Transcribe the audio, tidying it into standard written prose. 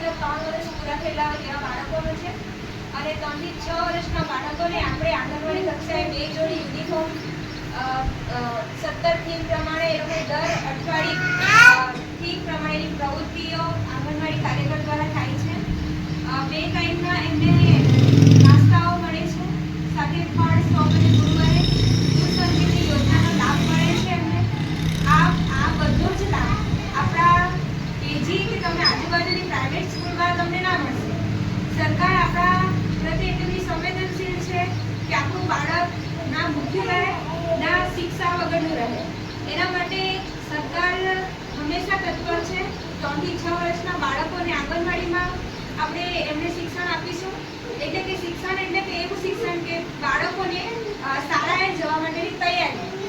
ફક્ત 3 વર્ષ પૂરા થયેલા એવા બાળકોનો છે અને 3 થી 6 વર્ષના બાળકોને આપણે આંગણવાડી કક્ષાએ 2 જોડી યુનિફોર્મ 17 થીમ પ્રમાણે એ લોકો દર અઠવાડિયે થીમ પ્રમાણેની પ્રવૃત્તિઓ આંગણવાડી કાર્યકર દ્વારા થાય છે। 2 ટાઈમના એમને નાસ્તાઓ મળે છે, સાથે ફળ, સોમ અને ગુરુવારે દૂધ સંજીવની યોજનાનો લાભ મળે છે એમને। આ બધો જ લાભ આપણા કેજી કે તમે આજુબાજુની પ્રાઇવેટ સ્કૂલમાં તમને ના મળશે। સરકાર આપણા પ્રત્યે એટલી સંવેદનશીલ છે કે આપણું બાળક ના ભૂખ્યું રહે ના શિક્ષા વગરનું રહે, એના માટે સરકાર હંમેશા તત્પર છે। 3 થી 6 વર્ષના બાળકોને આંગણવાડીમાં આપણે એમને શિક્ષણ આપીશું, એટલે કે શિક્ષણ એટલે કે એવું શિક્ષણ કે બાળકોને શાળાએ જવા માટેની તૈયારી